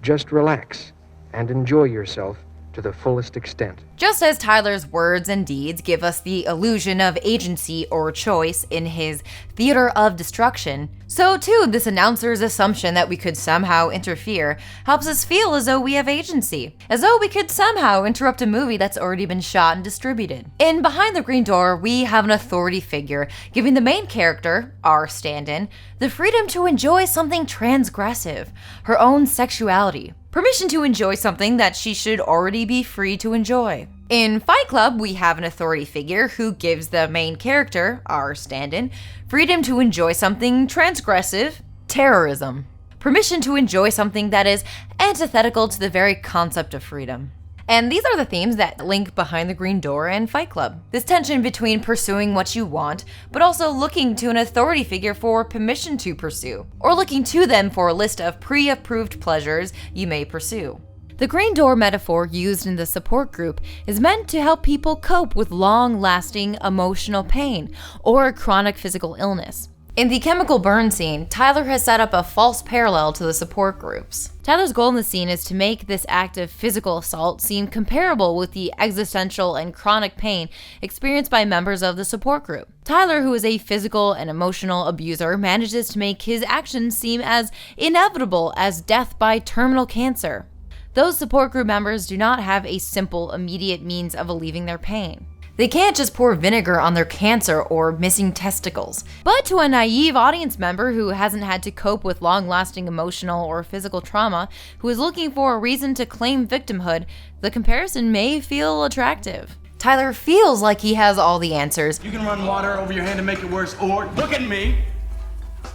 just relax and enjoy yourself to the fullest extent. Just as Tyler's words and deeds give us the illusion of agency or choice in his theater of destruction, so too this announcer's assumption that we could somehow interfere helps us feel as though we have agency, as though we could somehow interrupt a movie that's already been shot and distributed. In Behind the Green Door, we have an authority figure giving the main character, our stand-in, the freedom to enjoy something transgressive, her own sexuality. Permission to enjoy something that she should already be free to enjoy. In Fight Club, we have an authority figure who gives the main character, our stand-in, freedom to enjoy something transgressive, terrorism. Permission to enjoy something that is antithetical to the very concept of freedom. And these are the themes that link Behind the Green Door and Fight Club. This tension between pursuing what you want, but also looking to an authority figure for permission to pursue, or looking to them for a list of pre-approved pleasures you may pursue. The green door metaphor used in the support group is meant to help people cope with long-lasting emotional pain or chronic physical illness. In the chemical burn scene, Tyler has set up a false parallel to the support groups. Tyler's goal in the scene is to make this act of physical assault seem comparable with the existential and chronic pain experienced by members of the support group. Tyler, who is a physical and emotional abuser, manages to make his actions seem as inevitable as death by terminal cancer. Those support group members do not have a simple, immediate means of alleviating their pain. They can't just pour vinegar on their cancer or missing testicles. But to a naive audience member who hasn't had to cope with long-lasting emotional or physical trauma, who is looking for a reason to claim victimhood, the comparison may feel attractive. Tyler feels like he has all the answers. You can run water over your hand to make it worse, or look at me!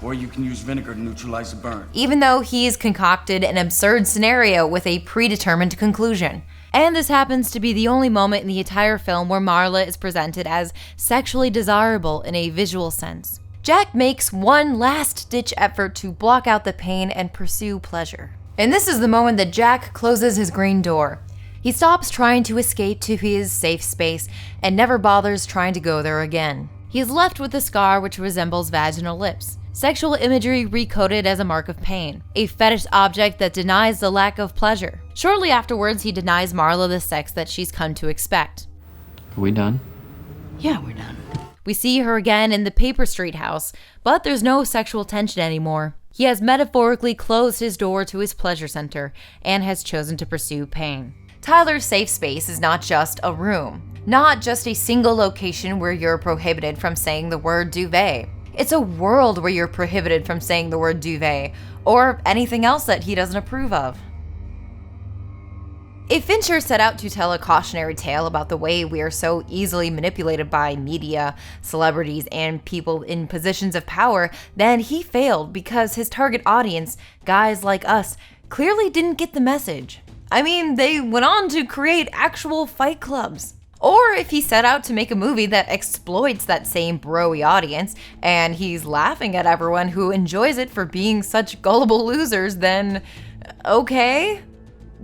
Or you can use vinegar to neutralize the burn. Even though he's concocted an absurd scenario with a predetermined conclusion. And this happens to be the only moment in the entire film where Marla is presented as sexually desirable in a visual sense. Jack makes one last-ditch effort to block out the pain and pursue pleasure. And this is the moment that Jack closes his green door. He stops trying to escape to his safe space and never bothers trying to go there again. He is left with a scar which resembles vaginal lips. Sexual imagery recoded as a mark of pain, a fetish object that denies the lack of pleasure. Shortly afterwards, he denies Marla the sex that she's come to expect. Are we done? Yeah, we're done. We see her again in the Paper Street house, but there's no sexual tension anymore. He has metaphorically closed his door to his pleasure center and has chosen to pursue pain. Tyler's safe space is not just a room, not just a single location where you're prohibited from saying the word duvet. It's a world where you're prohibited from saying the word duvet, or anything else that he doesn't approve of. If Fincher set out to tell a cautionary tale about the way we are so easily manipulated by media, celebrities, and people in positions of power, then he failed because his target audience, guys like us, clearly didn't get the message. I mean, they went on to create actual fight clubs. Or if he set out to make a movie that exploits that same bro-y audience, and he's laughing at everyone who enjoys it for being such gullible losers, then okay?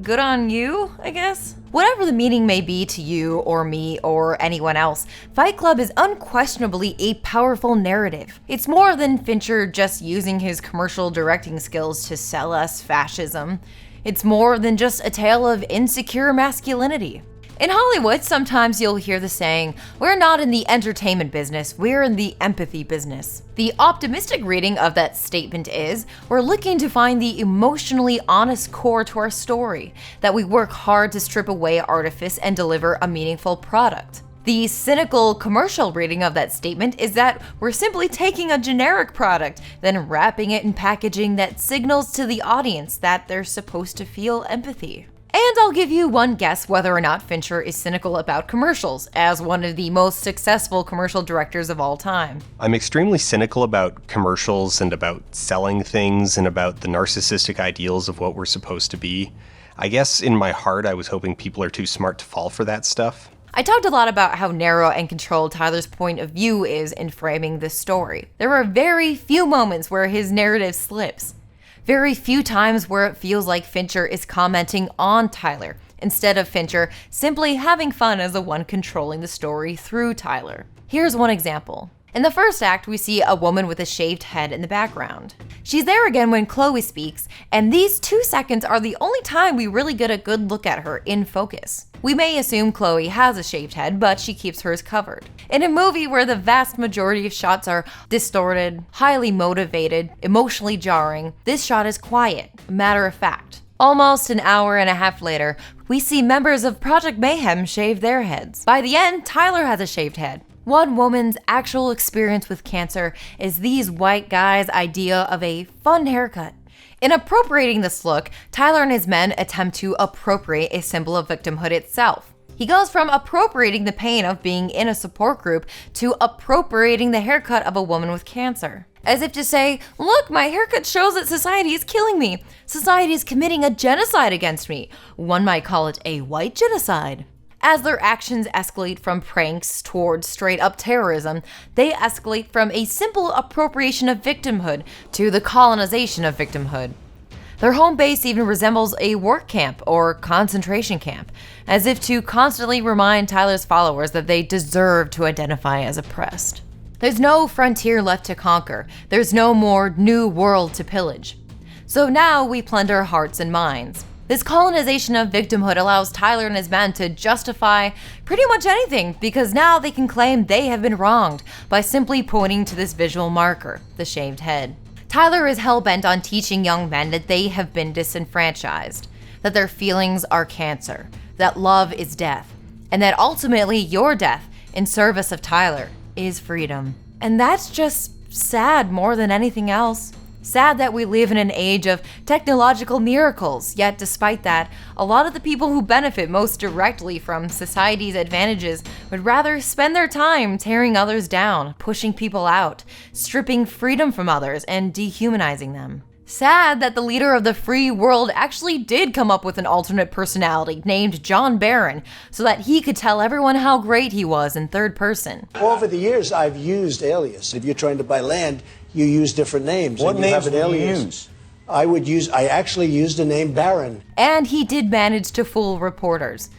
good on you, I guess? Whatever the meaning may be to you or me or anyone else, Fight Club is unquestionably a powerful narrative. It's more than Fincher just using his commercial directing skills to sell us fascism. It's more than just a tale of insecure masculinity. In Hollywood, sometimes you'll hear the saying, "We're not in the entertainment business, we're in the empathy business." The optimistic reading of that statement is, we're looking to find the emotionally honest core to our story, that we work hard to strip away artifice and deliver a meaningful product. The cynical commercial reading of that statement is that we're simply taking a generic product, then wrapping it in packaging that signals to the audience that they're supposed to feel empathy. And I'll give you one guess whether or not Fincher is cynical about commercials, as one of the most successful commercial directors of all time. I'm extremely cynical about commercials and about selling things and about the narcissistic ideals of what we're supposed to be. I guess in my heart I was hoping people are too smart to fall for that stuff. I talked a lot about how narrow and controlled Tyler's point of view is in framing this story. There are very few moments where his narrative slips. Very few times where it feels like Fincher is commenting on Tyler, instead of Fincher simply having fun as the one controlling the story through Tyler. Here's one example. In the first act, we see a woman with a shaved head in the background. She's there again when Chloe speaks, and these 2 seconds are the only time we really get a good look at her in focus. We may assume Chloe has a shaved head, but she keeps hers covered. In a movie where the vast majority of shots are distorted, highly motivated, emotionally jarring, this shot is quiet, matter of fact. Almost an hour and a half later, we see members of Project Mayhem shave their heads. By the end, Tyler has a shaved head. One woman's actual experience with cancer is these white guys' idea of a fun haircut. In appropriating this look, Tyler and his men attempt to appropriate a symbol of victimhood itself. He goes from appropriating the pain of being in a support group to appropriating the haircut of a woman with cancer. As if to say, look, my haircut shows that society is killing me. Society is committing a genocide against me. One might call it a white genocide. As their actions escalate from pranks towards straight-up terrorism, they escalate from a simple appropriation of victimhood to the colonization of victimhood. Their home base even resembles a work camp or concentration camp, as if to constantly remind Tyler's followers that they deserve to identify as oppressed. There's no frontier left to conquer. There's no more new world to pillage. So now we plunder hearts and minds. This colonization of victimhood allows Tyler and his men to justify pretty much anything because now they can claim they have been wronged by simply pointing to this visual marker, the shaved head. Tyler is hell-bent on teaching young men that they have been disenfranchised, that their feelings are cancer, that love is death, and that ultimately your death in service of Tyler is freedom. And that's just sad more than anything else. Sad that we live in an age of technological miracles, yet despite that, a lot of the people who benefit most directly from society's advantages would rather spend their time tearing others down, pushing people out, stripping freedom from others, and dehumanizing them. Sad that the leader of the free world actually did come up with an alternate personality named John Barron, so that he could tell everyone how great he was in third person. Over the years, I've used alias. If you're trying to buy land, you use different names. What names do you use? I actually used the name Barron. And he did manage to fool reporters,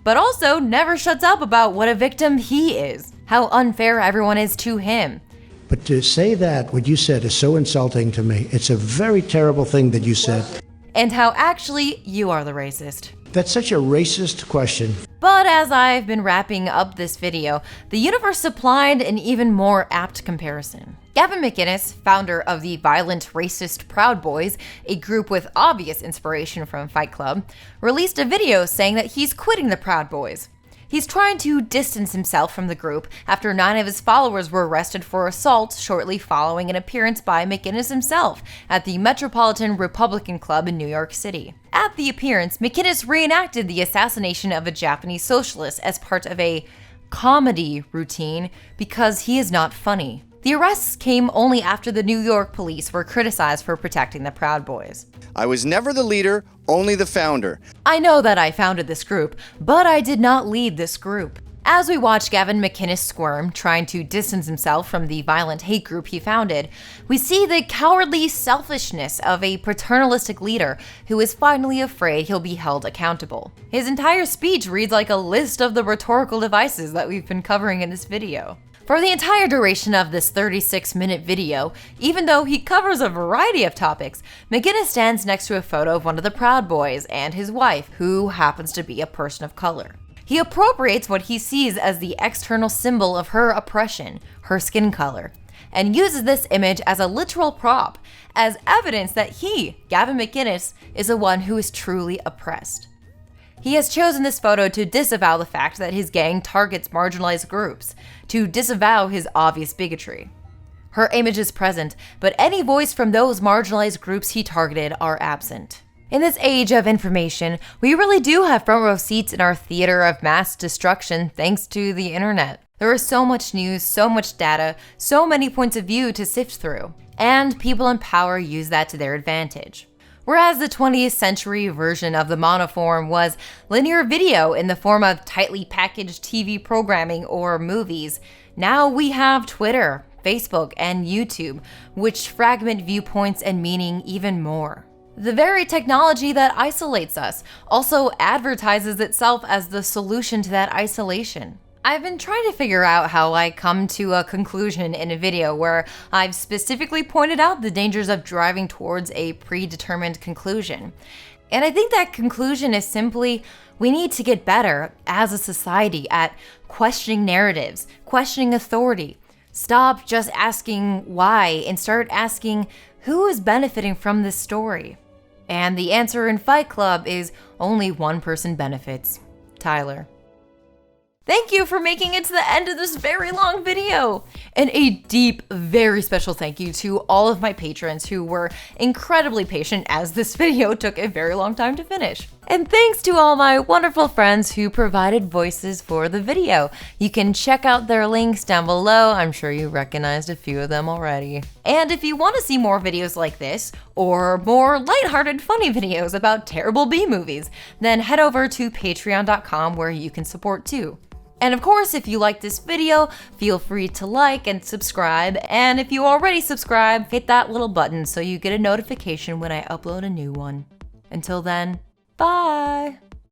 but also never shuts up about what a victim he is, how unfair everyone is to him. But to say that, what you said is so insulting to me. It's a very terrible thing that you said. And how actually you are the racist. That's such a racist question. But as I've been wrapping up this video, the universe supplied an even more apt comparison. Gavin McInnes, founder of the violent racist Proud Boys, a group with obvious inspiration from Fight Club, released a video saying that he's quitting the Proud Boys. He's trying to distance himself from the group after 9 of his followers were arrested for assault shortly following an appearance by McInnes himself at the Metropolitan Republican Club in New York City. At the appearance, McInnes reenacted the assassination of a Japanese socialist as part of a comedy routine because he is not funny. The arrests came only after the New York police were criticized for protecting the Proud Boys. I was never the leader, only the founder. I know that I founded this group, but I did not lead this group. As we watch Gavin McInnes squirm, trying to distance himself from the violent hate group he founded, we see the cowardly selfishness of a paternalistic leader who is finally afraid he'll be held accountable. His entire speech reads like a list of the rhetorical devices that we've been covering in this video. For the entire duration of this 36-minute video, even though he covers a variety of topics, McInnes stands next to a photo of one of the Proud Boys and his wife, who happens to be a person of color. He appropriates what he sees as the external symbol of her oppression, her skin color, and uses this image as a literal prop, as evidence that he, Gavin McInnes, is the one who is truly oppressed. He has chosen this photo to disavow the fact that his gang targets marginalized groups, to disavow his obvious bigotry. Her image is present, but any voice from those marginalized groups he targeted are absent. In this age of information, we really do have front row seats in our theater of mass destruction thanks to the internet. There is so much news, so much data, so many points of view to sift through, and people in power use that to their advantage. Whereas the 20th century version of the monoform was linear video in the form of tightly packaged TV programming or movies, now we have Twitter, Facebook, and YouTube, which fragment viewpoints and meaning even more. The very technology that isolates us also advertises itself as the solution to that isolation. I've been trying to figure out how I come to a conclusion in a video where I've specifically pointed out the dangers of driving towards a predetermined conclusion. And I think that conclusion is simply, we need to get better as a society at questioning narratives, questioning authority. Stop just asking why and start asking who is benefiting from this story. And the answer in Fight Club is only one person benefits: Tyler. Thank you for making it to the end of this very long video. And a deep, very special thank you to all of my patrons who were incredibly patient as this video took a very long time to finish. And thanks to all my wonderful friends who provided voices for the video. You can check out their links down below. I'm sure you recognized a few of them already. And if you want to see more videos like this, or more lighthearted, funny videos about terrible B movies, then head over to patreon.com where you can support too. And of course, if you like this video, feel free to like and subscribe. And if you already subscribe, hit that little button so you get a notification when I upload a new one. Until then, bye!